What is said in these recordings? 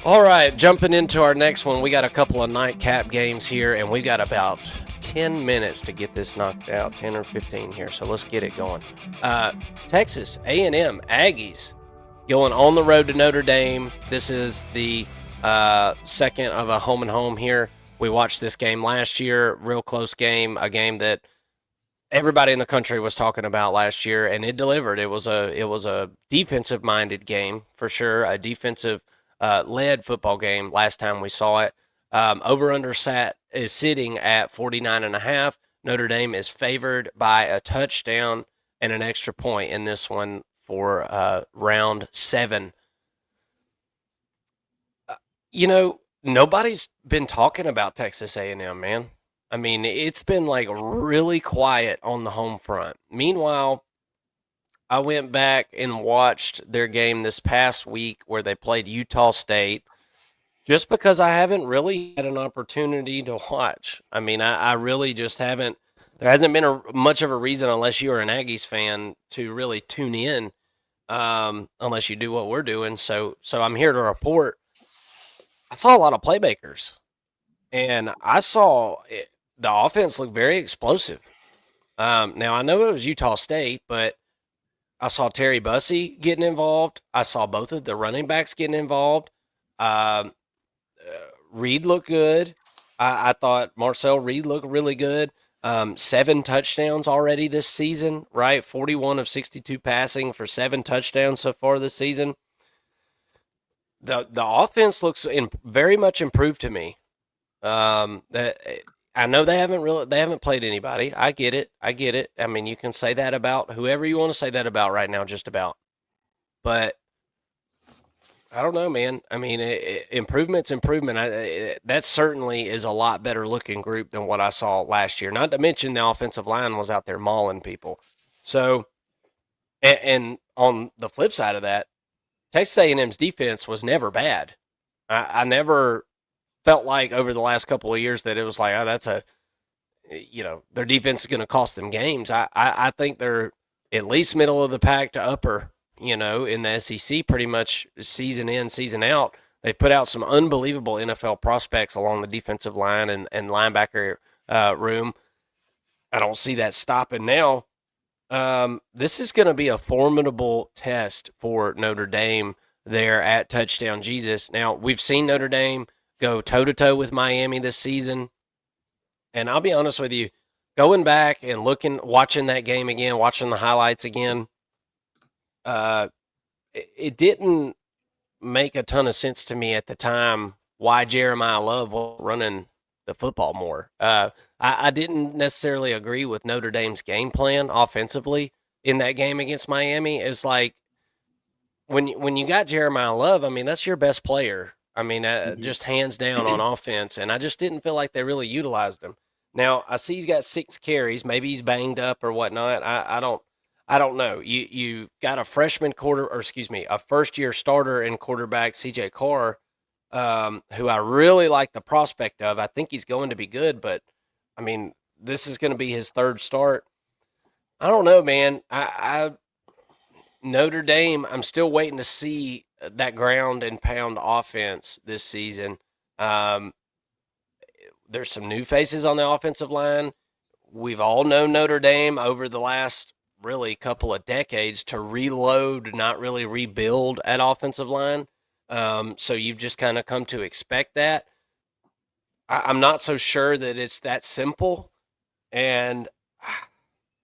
All right, jumping into our next one, we got a couple of nightcap games here, and we got about 10 minutes to get this knocked out, 10 or 15 here. So let's get it going. Uh, Texas A&M Aggies going on the road to Notre Dame. This is the second of a home and home here. We watched this game last year, real close game, a game that everybody in the country was talking about last year, and it delivered. It was a defensive minded game for sure, a defensive led football game last time we saw it. Over under sat is sitting at 49.5. Notre Dame is favored by a touchdown and an extra point in this one for round 7. Nobody's been talking about Texas A&M, man. I mean, it's been like really quiet on the home front. Meanwhile, I went back and watched their game this past week where they played Utah State just because I haven't really had an opportunity to watch. I mean, I really just haven't. There hasn't been much of a reason, unless you're an Aggies fan, to really tune in, unless you do what we're doing. So I'm here to report. I saw a lot of playmakers, and I saw the offense look very explosive. Now I know it was Utah State, but I saw Terry Bussey getting involved. I saw both of the running backs getting involved. Um, Reed looked good. I thought Marcel Reed looked really good. 7 touchdowns already this season, right? 41 of 62 passing for 7 touchdowns so far this season. The offense looks very much improved to me. That I know they haven't played anybody. I get it. I get it. I mean, you can say that about whoever you want to say that about right now, just about. But I don't know, man. I mean, improvement's improvement. That certainly is a lot better looking group than what I saw last year. Not to mention the offensive line was out there mauling people. So, and on the flip side of that, Texas A&M's defense was never bad. I never felt like over the last couple of years that it was like, oh, that's their defense is going to cost them games. I think they're at least middle of the pack to upper, in the SEC pretty much season in, season out. They've put out some unbelievable NFL prospects along the defensive line and linebacker room. I don't see that stopping now. This is going to be a formidable test for Notre Dame there at Touchdown Jesus. Now, we've seen Notre Dame go toe to toe with Miami this season. And I'll be honest with you, going back and watching that game again, watching the highlights again, uh, it didn't make a ton of sense to me at the time why Jeremiah Love was running the football more. I didn't necessarily agree with Notre Dame's game plan offensively in that game against Miami. It's like when you got Jeremiah Love, I mean that's your best player. I mean, Hmm. just hands down on offense, and I just didn't feel like they really utilized him. Now I see he's got 6 carries. Maybe he's banged up or whatnot. I don't know. You got a freshman a first year starter and quarterback CJ Carr, who I really like the prospect of. I think he's going to be good, but I mean this is going to be his third start. I don't know, man. Notre Dame, I'm still waiting to see that ground and pound offense this season. Um, there's some new faces on the offensive line. We've all known Notre Dame over the last really couple of decades to reload, not really rebuild at offensive line. So you've just kind of come to expect that. I'm not so sure that it's that simple. And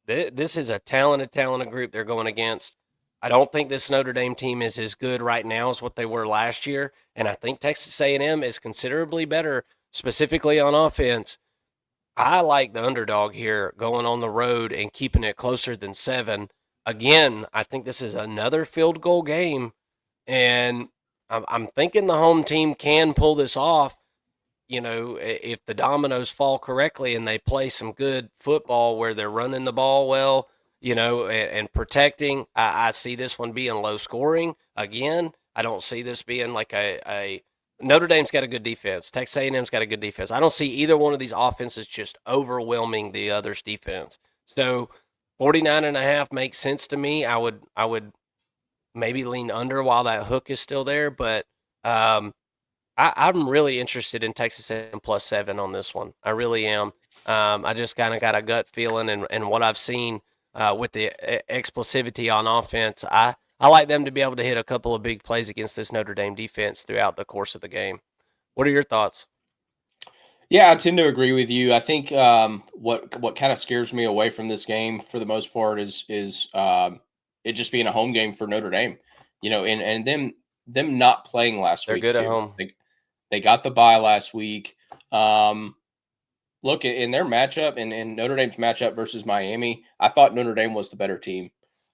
this is a talented group they're going against. I don't think this Notre Dame team is as good right now as what they were last year, and I think Texas A&M is considerably better, specifically on offense. I like the underdog here, going on the road and keeping it closer than 7. Again, I think this is another field goal game, and I'm thinking the home team can pull this off. If the dominoes fall correctly and they play some good football where they're running the ball well, and protecting, I see this one being low scoring. Again, I don't see this being like a Notre Dame's got a good defense. Texas A&M's got a good defense. I don't see either one of these offenses just overwhelming the other's defense. So 49.5 makes sense to me. I would maybe lean under while that hook is still there, but I'm really interested in Texas A&M +7 on this one. I really am. I just kind of got a gut feeling, and what I've seen with the explosivity on offense, I like them to be able to hit a couple of big plays against this Notre Dame defense throughout the course of the game. What are your thoughts? Yeah, I tend to agree with you. I think what kind of scares me away from this game for the most part is it just being a home game for Notre Dame. And them not playing last They're week good at too. home. They got the bye last week. Um, Look in their matchup in Notre Dame's matchup versus Miami. I thought Notre Dame was the better team.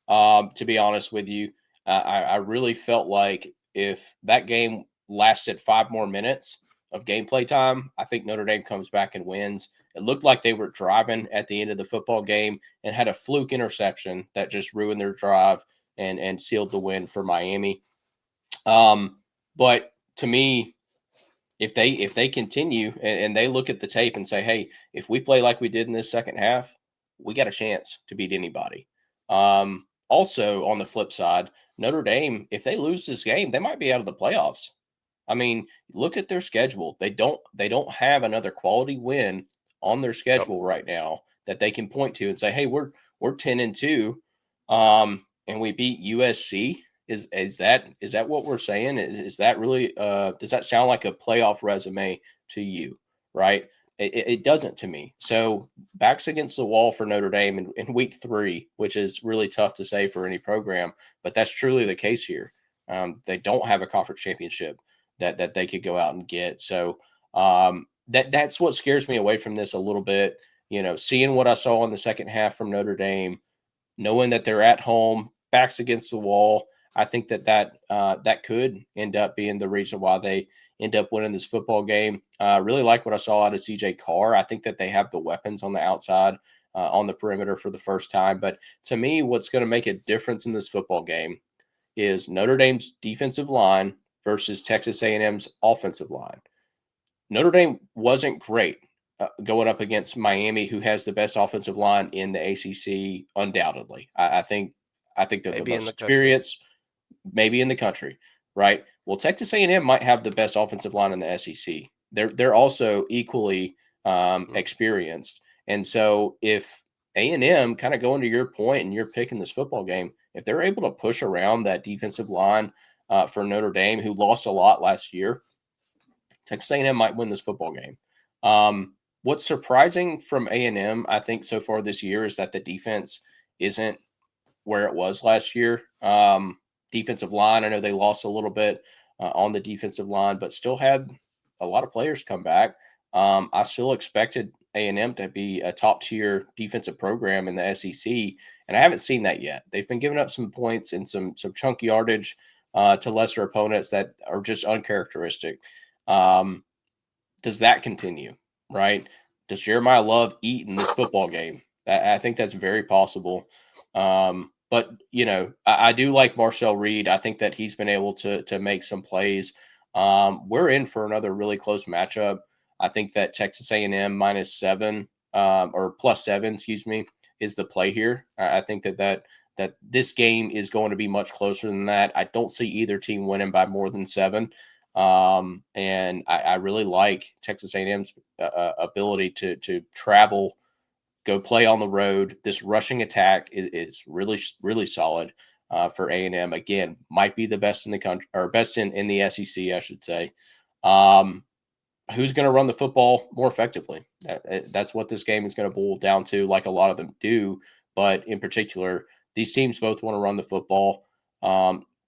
To be honest with you, I really felt like if that game lasted 5 more minutes of gameplay time, I think Notre Dame comes back and wins. It looked like they were driving at the end of the football game and had a fluke interception that just ruined their drive and sealed the win for Miami. But to me, if they continue and they look at the tape and say, hey, if we play like we did in this second half, we got a chance to beat anybody. Also, on the flip side, Notre Dame, if they lose this game, they might be out of the playoffs. I mean, look at their schedule. They don't have another quality win on their Yep. schedule right now that they can point to and say, "Hey, we're 10-2, and we beat USC." Is that what we're saying? Is that really? Does that sound like a playoff resume to you? Right? It doesn't to me. So backs against the wall for Notre Dame in week 3, which is really tough to say for any program, but that's truly the case here. They don't have a conference championship that they could go out and get. So that's what scares me away from this a little bit. Seeing what I saw in the second half from Notre Dame, knowing that they're at home, backs against the wall. I think that could end up being the reason why they end up winning this football game. Really like what I saw out of CJ Carr. I think that they have the weapons on the outside, on the perimeter for the first time. But to me, what's going to make a difference in this football game is Notre Dame's defensive line versus Texas A&M's offensive line. Notre Dame wasn't great going up against Miami, who has the best offensive line in the ACC, undoubtedly. I think they're the Maybe in most the country. experienced, maybe in the country, right? Well, Texas A&M might have the best offensive line in the SEC. They're also equally Mm. experienced, and so if A&M, kind of going to your point, and you're picking this football game, if they're able to push around that defensive line for Notre Dame, who lost a lot last year, Texas A&M might win this football game. What's surprising from A&M, I think, so far this year is that the defense isn't where it was last year. Defensive line, I know they lost a little bit on the defensive line, but still had a lot of players come back. I still expected A&M to be a top tier defensive program in the SEC, and I haven't seen that yet. They've been giving up some points and some chunk yardage to lesser opponents that are just uncharacteristic. Um, does that continue? Right? Does Jeremiah Love eat in this football game? I think that's very possible. But I do like Marcel Reed. I think that he's been able to make some plays. We're in for another really close matchup. I think that Texas A&M -7 or +7, excuse me, is the play here. I think that this game is going to be much closer than that. I don't see either team winning by more than 7. And I really like Texas A&M's ability to travel, go play on the road. This rushing attack is really really solid for A&M. Again, might be the best in the country, or best in the SEC, I should say. Um, who's going to run the football more effectively? That's what this game is going to boil down to, like a lot of them do. But in particular, these teams both want to run the football.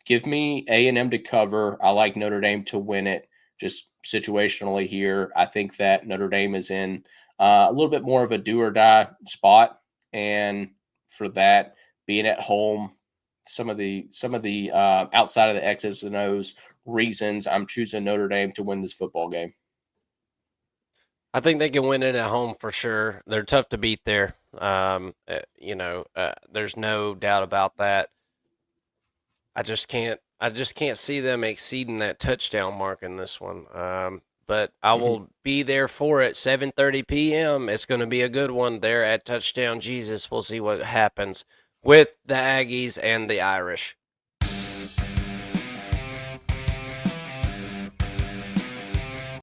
Give me A&M to cover. I like Notre Dame to win it. Just situationally here, I think that Notre Dame is in a little bit more of a do or die spot, and for that, being at home, some of the outside of the X's and O's reasons, I'm choosing Notre Dame to win this football game. I think they can win it at home for sure. They're tough to beat there. There's no doubt about that. I just can't see them exceeding that touchdown mark in this one. But I Mhm. will be there for it. 7:30 p.m. It's going to be a good one there at Touchdown Jesus. We'll see what happens with the Aggies and the Irish.